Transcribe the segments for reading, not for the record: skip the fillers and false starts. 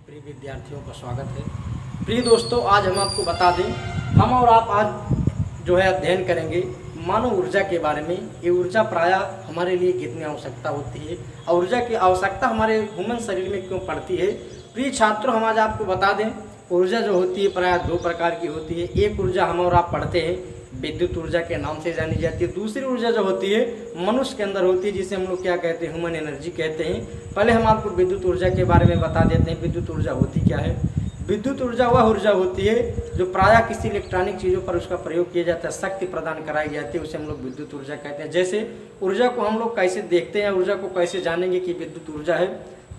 प्रिय विद्यार्थियों का स्वागत है। प्रिय दोस्तों, आज हम आपको बता दें, हम और आप आज जो है अध्ययन करेंगे मानव ऊर्जा के बारे में। ये ऊर्जा प्रायः हमारे लिए कितनी आवश्यकता होती है और ऊर्जा की आवश्यकता हमारे ह्यूमन शरीर में क्यों पड़ती है। प्रिय छात्रों, हम आज आपको बता दें, ऊर्जा जो होती है प्रायः दो प्रकार की होती है। एक ऊर्जा हम और आप पढ़ते हैं विद्युत ऊर्जा के नाम से जानी जाती है। दूसरी ऊर्जा जो होती है मनुष्य के अंदर होती है, जिसे हम लोग क्या कहते हैं, ह्यूमन एनर्जी कहते हैं। पहले हम आपको विद्युत ऊर्जा के बारे में बता देते हैं। विद्युत ऊर्जा होती क्या है? विद्युत ऊर्जा वह ऊर्जा होती है जो प्रायः किसी इलेक्ट्रॉनिक चीज़ों पर उसका प्रयोग किया जाता है, शक्ति प्रदान कराई जाती है, उसे हम लोग विद्युत ऊर्जा कहते हैं। जैसे ऊर्जा को हम लोग कैसे देखते हैं, ऊर्जा को कैसे जानेंगे कि विद्युत ऊर्जा है।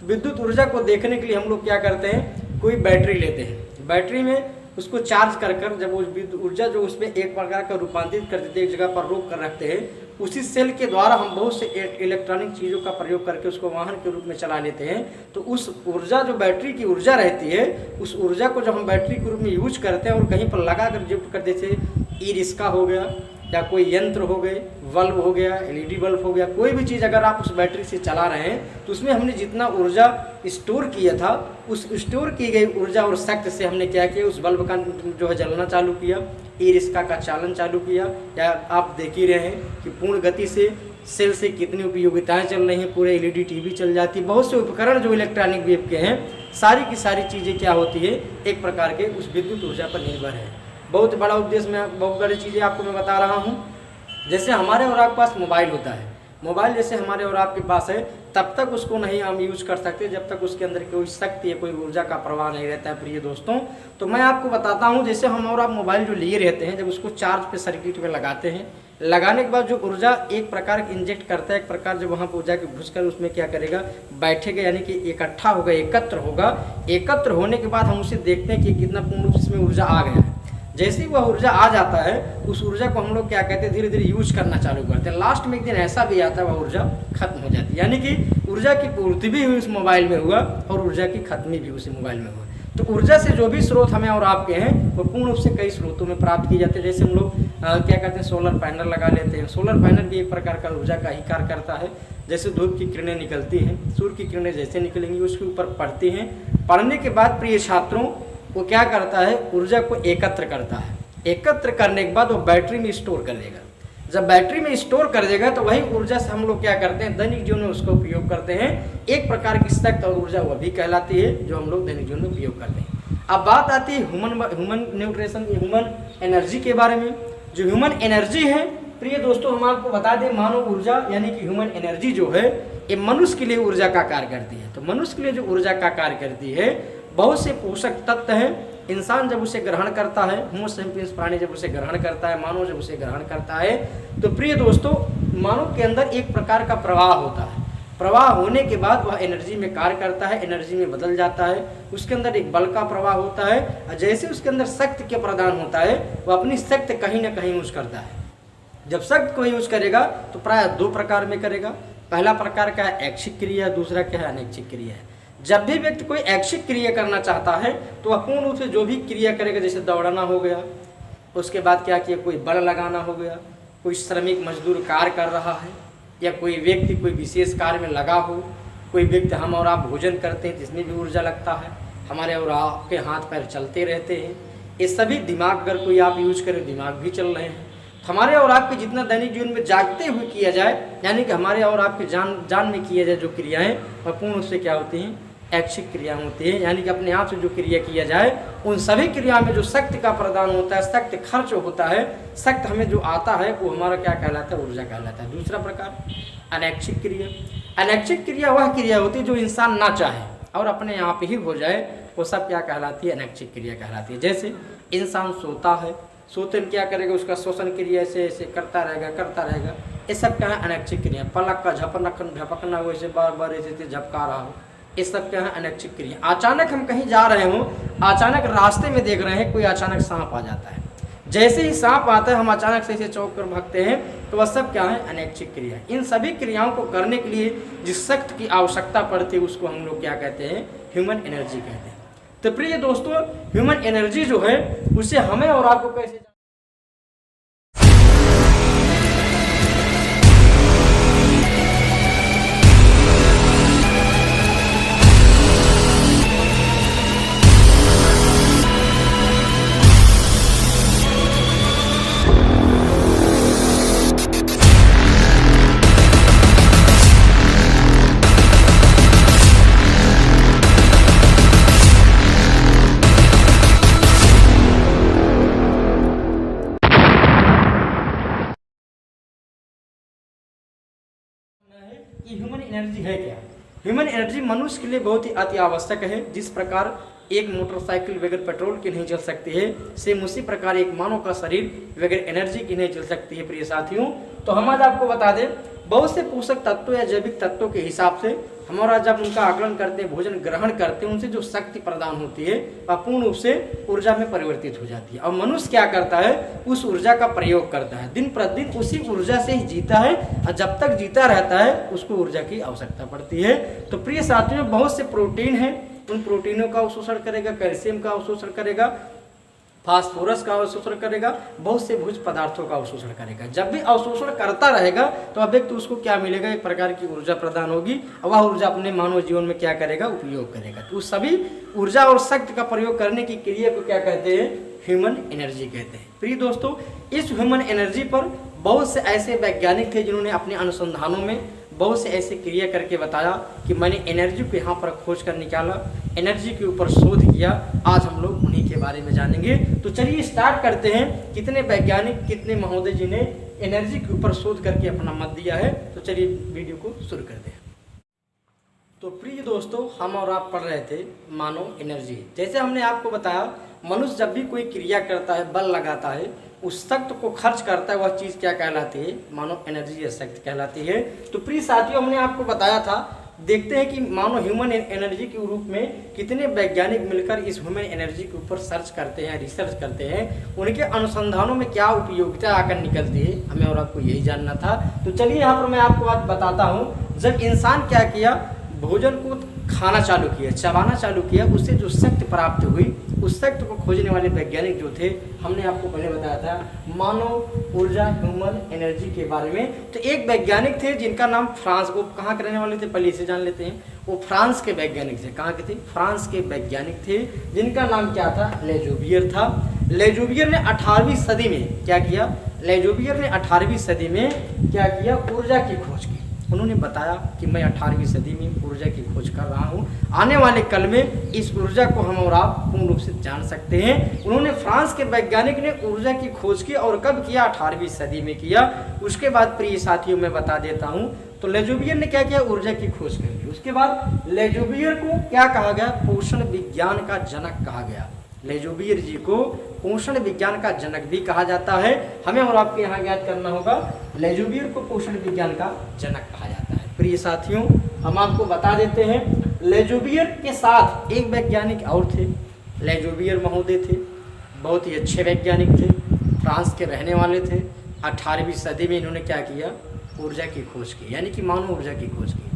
विद्युत ऊर्जा को देखने के लिए हम लोग क्या करते हैं, कोई बैटरी लेते हैं, बैटरी में उसको चार्ज कर जब उस विद्युत ऊर्जा जो उसमें एक प्रकार का रूपांतरित कर देते हैं, एक जगह पर रोक कर रखते हैं, उसी सेल के द्वारा हम बहुत से इलेक्ट्रॉनिक चीज़ों का प्रयोग करके उसको वाहन के रूप में चला लेते हैं। तो उस ऊर्जा जो बैटरी की ऊर्जा रहती है, उस ऊर्जा को जब हम बैटरी के रूप में यूज करते हैं और कहीं पर लगा कर शिफ्ट कर देते, ई रिक्शा हो गया या कोई यंत्र हो गए, बल्ब हो गया, एलईडी बल्ब हो गया, कोई भी चीज़ अगर आप उस बैटरी से चला रहे हैं तो उसमें हमने जितना ऊर्जा स्टोर किया था, उस स्टोर की गई ऊर्जा और शक्ति से हमने क्या किया, उस बल्ब का जो है जलना चालू किया, ई रिक्शा का चालन चालू किया। या आप देख ही रहे हैं कि पूर्ण गति से सेल से कितनी उपयोगिताएं चल रही हैं, पूरे एलईडी टीवी चल जाती है। बहुत से उपकरण जो इलेक्ट्रॉनिक वेव के हैं, सारी की सारी चीज़ें क्या होती है, एक प्रकार के उस विद्युत ऊर्जा पर निर्भर है। बहुत बड़ा उद्देश्य में बहुत बड़ी चीज़ें आपको मैं बता रहा हूँ। जैसे हमारे और आपके पास मोबाइल होता है, मोबाइल जैसे हमारे और आपके पास है, तब तक उसको नहीं हम यूज कर सकते जब तक उसके अंदर कोई शक्ति या कोई ऊर्जा का प्रवाह नहीं रहता है। प्रिय दोस्तों, तो मैं आपको बताता हूँ, जैसे हम और आप मोबाइल जो लिए रहते हैं, जब उसको चार्ज पे सर्किट में लगाते हैं, लगाने के बाद जो ऊर्जा एक प्रकार इंजेक्ट करता है, एक प्रकार जब वहाँ पर ऊर्जा के घुस कर उसमें क्या करेगा, बैठेगा, यानी कि इकट्ठा होगा, एकत्र होगा। एकत्र होने के बाद हम उसे देखते हैं कि कितना पूर्ण रूप से इसमें ऊर्जा आ गया है। जैसे ही वह ऊर्जा आ जाता है, उस ऊर्जा को हम लोग क्या कहते हैं, धीरे धीरे यूज करना चालू करते हैं। लास्ट में एक दिन ऐसा भी आता है वह ऊर्जा खत्म हो जाती है, यानी कि ऊर्जा की पूर्ति भी उस मोबाइल में हुआ और ऊर्जा की खत्मी भी उसी मोबाइल में हुआ। तो ऊर्जा से जो भी स्रोत हमें और आपके हैं वो पूर्ण रूप से कई स्रोतों में प्राप्त किए जाते हैं। जैसे हम लोग क्या कहते हैं, सोलर पैनल लगा लेते हैं। सोलर पैनल भी एक प्रकार का ऊर्जा का ही कार्य करता है। जैसे धूप की किरणें निकलती हैं, सूर्य की किरणें जैसे निकलेंगी उसके ऊपर पड़ती हैं, पड़ने के बाद प्रिय छात्रों वो क्या करता है, ऊर्जा को एकत्र करता है। एकत्र करने के बाद वो बैटरी में स्टोर कर देगा। जब बैटरी में स्टोर कर देगा तो वही ऊर्जा से हम लोग क्या करते हैं, दैनिक जीवन में उसका उपयोग करते हैं। एक प्रकार की शक्ति और ऊर्जा वह भी कहलाती है जो हम लोग दैनिक जीवन में उपयोग करते हैं। अब बात आती है ह्यूमन न्यूट्रिशन, ह्यूमन एनर्जी के बारे में। जो ह्यूमन एनर्जी है, प्रिय दोस्तों, हम आपको बता दें, मानव ऊर्जा यानी कि ह्यूमन एनर्जी जो है, ये मनुष्य के लिए ऊर्जा का कार्य करती है। तो मनुष्य के लिए जो ऊर्जा का कार्य करती है, बहुत से पोषक तत्व हैं। इंसान जब उसे ग्रहण करता है, होमो सेपियंस प्राणी जब उसे ग्रहण करता है, मानव जब उसे ग्रहण करता है, तो प्रिय दोस्तों, मानव के अंदर एक प्रकार का प्रवाह होता है। प्रवाह होने के बाद वह एनर्जी में कार्य करता है, एनर्जी में बदल जाता है। उसके अंदर एक बल का प्रवाह होता है और जैसे उसके अंदर शक्ति के प्रदान होता है, वह अपनी शक्ति कहीं ना कहीं यूज करता है। जब शक्ति को यूज करेगा तो प्राय दो प्रकार में करेगा। पहला प्रकार का है ऐच्छिक क्रिया, दूसरा क्या है, अनैच्छिक क्रिया है। जब भी व्यक्ति कोई ऐच्छिक क्रिया करना चाहता है तो वह पूर्ण रूप से जो भी क्रिया करेगा, जैसे दौड़ना हो गया, उसके बाद क्या किया, कोई बल लगाना हो गया, कोई श्रमिक मजदूर कार्य कर रहा है, या कोई व्यक्ति कोई विशेष कार्य में लगा हो, कोई व्यक्ति हम और आप भोजन करते हैं जिसमें भी ऊर्जा लगता है, हमारे और आपके हाथ पैर चलते रहते हैं, ये सभी दिमाग अगर कोई आप यूज करें, दिमाग भी चल रहे हैं। हमारे और आपके जितना दैनिक जीवन में जागते हुए किया जाए, यानी कि हमारे और आपके जान में किया जाए जो क्रियाएं, वह पूर्ण रूप से क्या होती हैं, ऐच्छिक क्रिया होती है। यानी कि अपने आप से जो क्रिया किया जाए, उन सभी क्रिया में जो शक्ति का प्रदान होता है, शक्ति खर्च होता है, शक्ति हमें जो आता है, वो हमारा क्या कहलाता है, ऊर्जा कहलाता है। दूसरा प्रकार अनैच्छिक क्रिया। अनैच्छिक क्रिया वह क्रिया होती है जो इंसान ना चाहे और अपने आप ही हो जाए, वो सब क्या कहलाती है, अनैच्छिक क्रिया कहलाती है। जैसे इंसान सोता है, सोते में क्या करेगा, उसका श्वसन क्रिया ऐसे ऐसे करता रहेगा, ये सब क्या है, अनैच्छिक क्रिया। पलक का झपकना वैसे बार बार ऐसे झपका रहा हो, ये सब क्या है, अनैच्छिक क्रिया। अचानक हम कहीं जा रहे हो, अचानक रास्ते में देख रहे हैं, कोई अचानक सांप आ जाता है, जैसे ही सांप आता है हम अचानक से इसे चौंक कर भागते हैं, तो वह सब क्या है, अनैच्छिक क्रिया। इन सभी क्रियाओं को करने के लिए जिस शक्ति की आवश्यकता पड़ती है उसको हम लोग क्या कहते हैं, ह्यूमन एनर्जी कहते हैं। तो प्रिय दोस्तों, ह्यूमन एनर्जी जो है उसे हमें और आपको कैसे कि ह्यूमन एनर्जी है क्या। ह्यूमन एनर्जी मनुष्य के लिए बहुत ही अति आवश्यक है। जिस प्रकार एक मोटरसाइकिल बगैर पेट्रोल की नहीं चल सकती है, सेम उसी प्रकार एक मानव का शरीर बगैर एनर्जी की नहीं चल सकती है। प्रिय साथियों, तो हम आज आपको बता दें, बहुत से पोषक तत्वों या जैविक तत्वों के हिसाब से हमारा जब उनका आकलन करते हैं, भोजन ग्रहण करते हैं, उनसे जो शक्ति प्रदान होती है वह पूर्ण रूप से ऊर्जा में परिवर्तित हो जाती है। और मनुष्य क्या करता है, उस ऊर्जा का प्रयोग करता है, दिन प्रतिदिन उसी ऊर्जा से ही जीता है, और जब तक जीता रहता है उसको ऊर्जा की आवश्यकता पड़ती है। तो प्रिय साथियों, बहुत से प्रोटीन है, उन प्रोटीनों का अवशोषण करेगा, कैल्शियम का अवशोषण करेगा, फास्फोरस का अवशोषण करेगा, बहुत से भोज्य पदार्थों का अवशोषण करेगा। जब भी अवशोषण करता रहेगा तो अब तो उसको क्या मिलेगा, एक प्रकार की ऊर्जा प्रदान होगी, और वह ऊर्जा अपने मानव जीवन में क्या करेगा, उपयोग करेगा। तो उस सभी ऊर्जा और शक्ति का प्रयोग करने की क्रिया को क्या कहते हैं, ह्यूमन एनर्जी कहते हैं। प्रिय दोस्तों, इस ह्यूमन एनर्जी पर बहुत से ऐसे वैज्ञानिक थे जिन्होंने अपने अनुसंधानों में बहुत से ऐसे क्रिया करके बताया कि मैंने एनर्जी को यहाँ पर खोज कर निकाला, एनर्जी के ऊपर शोध किया। आज हम लोग उन्हीं के बारे में जानेंगे। तो चलिए स्टार्ट करते हैं, कितने वैज्ञानिक, कितने महोदय जी ने एनर्जी के ऊपर शोध करके अपना मत दिया है। तो चलिए वीडियो को शुरू करते हैं। तो प्रिय दोस्तों, हम और आप पढ़ रहे थे मानव एनर्जी। जैसे हमने आपको बताया, मनुष्य जब भी कोई क्रिया करता है, बल लगाता है, उस शक्ति को खर्च करता है, वह चीज़ क्या कहलाती है, मानव एनर्जी या शक्ति कहलाती है। तो प्रिय साथियों, हमने आपको बताया था, देखते हैं कि मानव ह्यूमन एनर्जी के रूप में कितने वैज्ञानिक मिलकर इस ह्यूमन एनर्जी के ऊपर सर्च करते हैं, रिसर्च करते हैं, उनके अनुसंधानों में क्या उपयोगिता आकर निकलती है, हमें और आपको यही जानना था। तो चलिए यहाँ पर मैं आपको आज बताता हूँ, जब इंसान क्या किया, भोजन को खाना चालू किया, चबाना चालू किया, उससे जो शक्ति प्राप्त हुई, उस शक्ति को खोजने वाले वैज्ञानिक जो थे, हमने आपको पहले बताया था मानव ऊर्जा ह्यूमन एनर्जी के बारे में। तो एक वैज्ञानिक थे जिनका नाम फ्रांस, वो कहाँ के रहने वाले थे, पहले इसे जान लेते हैं। वो फ्रांस के वैज्ञानिक थे। कहाँ के थे, फ्रांस के वैज्ञानिक थे, जिनका नाम क्या था, लेजोवियर था। लेजोवियर ने 18वीं सदी में क्या किया, लेजोवियर ने 18वीं सदी में क्या किया, ऊर्जा की खोज की। उन्होंने बताया कि मैं 18वीं सदी में ऊर्जा की खोज कर रहा हूँ, आने वाले कल में इस ऊर्जा को हम और आप पूर्ण रूप से जान सकते हैं। उन्होंने, फ्रांस के वैज्ञानिक ने ऊर्जा की खोज की, और कब किया, 18वीं सदी में किया। उसके बाद प्रिय साथियों मैं बता देता हूँ, तो लेजोवियर ने क्या किया, ऊर्जा की खोज कर। उसके बाद लेजोवियर को क्या कहा गया, पोषण विज्ञान का जनक कहा गया। लेजोवियर जी को पोषण विज्ञान का जनक भी कहा जाता है। हमें और आपको यहाँ याद करना होगा, लेजोवियर को पोषण विज्ञान का जनक कहा जाता है। प्रिय साथियों, हम आपको बता देते हैं, लेजोवियर के साथ एक वैज्ञानिक और थे। लेजोवियर महोदय थे, बहुत ही अच्छे वैज्ञानिक थे, फ्रांस के रहने वाले थे। 18वीं सदी में इन्होंने क्या किया, ऊर्जा की खोज की, यानी कि मानव ऊर्जा की खोज की।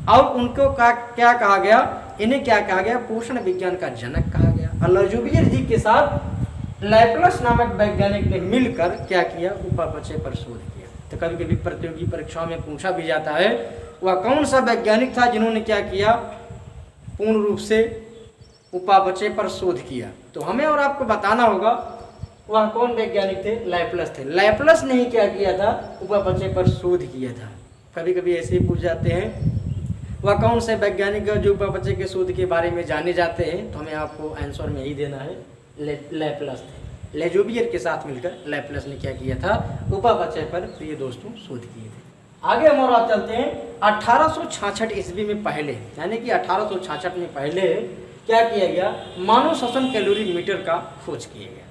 और उनको क्या कहा गया, इन्हें क्या कहा गया, पोषण विज्ञान का जनक कहा गया। और लेजोवियर जी के साथ लैपलस नामक वैज्ञानिक ने मिलकर क्या किया, उपापचय पर शोध किया। तो कभी कभी प्रतियोगी परीक्षाओं में पूछा भी जाता है, वह कौन सा वैज्ञानिक था जिन्होंने क्या किया, पूर्ण रूप से उपापचय पर शोध किया। तो हमें और आपको बताना होगा वह कौन वैज्ञानिक थे, लैपलस थे। लैपलस ने ही क्या किया था, उपापचय पर शोध किया था। कभी कभी ऐसे ही पूछ जाते हैं, वह कौन से वैज्ञानिक जो उपापचय के शोध के बारे में जाने जाते हैं, तो हमें आपको आंसर में ही देना है, लैपलस थे। लेजोवियर के साथ मिलकर लैपलस ने क्या किया था, उपापचय पर, प्रिय दोस्तों, शोध किए थे। आगे हम और आप चलते हैं 1866 ईस्वी में पहले, यानी कि 1866 में पहले क्या किया गया, मानव श्वसन कैलोरी मीटर का खोज किया गया।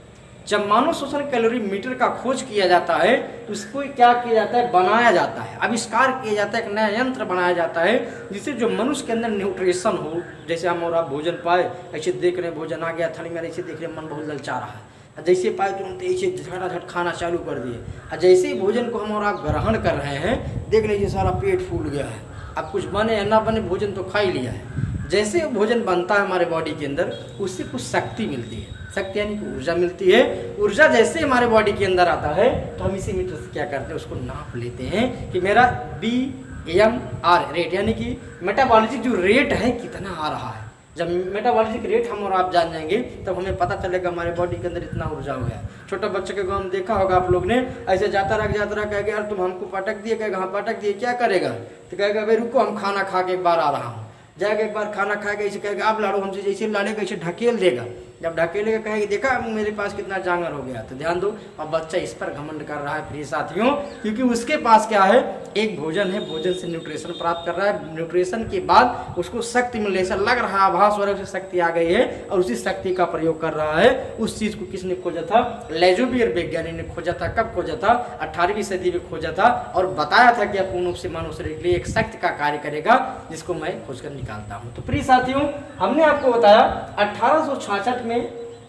जब मानव श्वसन कैलोरी मीटर का खोज किया जाता है तो इसको क्या किया जाता है, बनाया जाता है, आविष्कार किया जाता है, एक नया यंत्र बनाया जाता है जिससे जो मनुष्य के अंदर न्यूट्रिशन हो। जैसे हम और आप भोजन पाए, ऐसे देख रहे हैं भोजन आ गया थाली में, ऐसे देख रहे हैं मन बहुत ललचा रहा है, जैसे पाए तुरंत ऐसे झटाझट खाना चालू कर दिए, और जैसे ही भोजन को हम और आप ग्रहण कर रहे हैं, देख लीजिए सारा पेट फूल गया है। अब कुछ बने या ना बने, भोजन तो खा ही लिया है। जैसे भोजन बनता है हमारे बॉडी के अंदर, उससे कुछ शक्ति मिलती है, शक्ति यानी कि ऊर्जा मिलती है। ऊर्जा जैसे हमारे बॉडी के अंदर आता है तो हम इसी मीटर से क्या करते हैं, उसको नाप लेते हैं कि मेरा BMR रेट, यानी कि मेटाबॉलिक जो रेट है कितना आ रहा है। जब मेटाबॉलिक रेट हम और आप जान जाएंगे तब हमें पता चलेगा हमारे बॉडी के अंदर इतना ऊर्जा हो गया। छोटे बच्चे के हम देखा होगा आप लोग ने, ऐसे जाता रहा कहेगा यार तुम हमको पटक दिए, कहेगा हाँ पटक दिए, क्या करेगा, तो कहेगा भाई रुको हम खाना खा के एक बार आ रहा हूँ। जाएगा एक बार खाना खाएगा, ऐसे कहेगा आप लाड़ो हमसे, जैसे लाड़ेगा ऐसे ढकेल देगा, जब ढकेलेगा कहेगा देखा मेरे पास कितना जांगर हो गया। तो ध्यान दो, अब बच्चा इस पर घमंड कर रहा है प्रिय साथियों, क्योंकि उसके पास क्या है, एक भोजन है, भोजन से न्यूट्रिशन प्राप्त कर रहा है, न्यूट्रिशन के बाद उसको शक्ति मिल रही है, ऐसा लग रहा है आभास हो रहा है उसे शक्ति आ गई है और उसी शक्ति का प्रयोग कर रहा है। उस चीज को किसने खोजा था? लेजुबियर वैज्ञानिक ने खोजा था। कब खोजा था? 18वीं सदी में खोजा था और बताया था कि अपूर्ण रूप से मानव शरीर के लिए एक शक्ति का कार्य करेगा, जिसको मैं खोजकर निकालता हूं। तो प्रिय साथियों, हमने आपको बताया 1866 में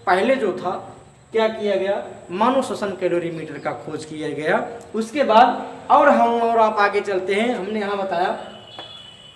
पहले जो था क्या किया गया, मानव श्वसन कैलोरीमीटर का खोज किया गया। उसके बाद और हम और आप आगे चलते हैं। हमने यहाँ बताया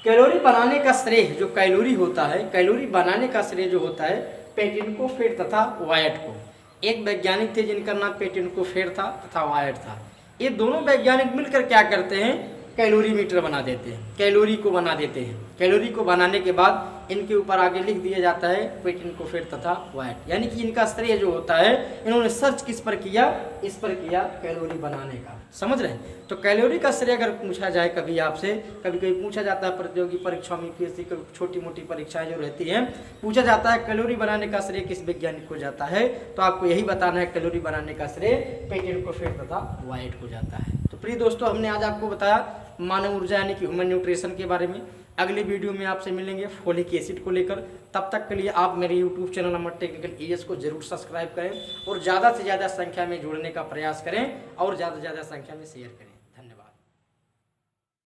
कैलोरी बनाने का श्रेय, जो कैलोरी होता है, कैलोरी बनाने का श्रेय जो होता है पेटेनकोफेर तथा वायट को। एक वैज्ञानिक थे जिनका नाम पेटेनकोफेर था तथा वायट था। ये दोनों वैज्ञानिक मिलकर क्या करते हैं, कैलोरीमीटर बना देते हैं, कैलोरी को बना देते हैं। कैलोरी को बनाने के बाद इनके ऊपर आगे लिख दिया जाता है पेटेनकोफेर तथा वायट, यानी कि इनका श्रेय जो होता है, इन्होंने सर्च किस पर किया, इस पर किया, कैलोरी बनाने का। समझ रहे हैं? तो कैलोरी का श्रेय अगर पूछा जाए कभी आपसे, कभी कभी पूछा जाता है प्रतियोगी परीक्षाओं में, पीएससी की छोटी मोटी परीक्षाएं जो रहती हैं, पूछा जाता है कैलोरी बनाने का श्रेय किस वैज्ञानिक को जाता है, तो आपको यही बताना है कैलोरी बनाने का श्रेय पेटेनकोफेर तथा वायट को जाता है। तो प्रिय दोस्तों, हमने आज आपको बताया मानव ऊर्जा यानी कि ह्यूमन न्यूट्रिशन के बारे में। अगली वीडियो में आपसे मिलेंगे फोलिक एसिड को लेकर। तब तक के लिए आप मेरे YouTube channel number technical ES को जरूर सब्सक्राइब करें और ज़्यादा से ज़्यादा संख्या में जुड़ने का प्रयास करें और ज़्यादा से ज़्यादा संख्या में शेयर करें।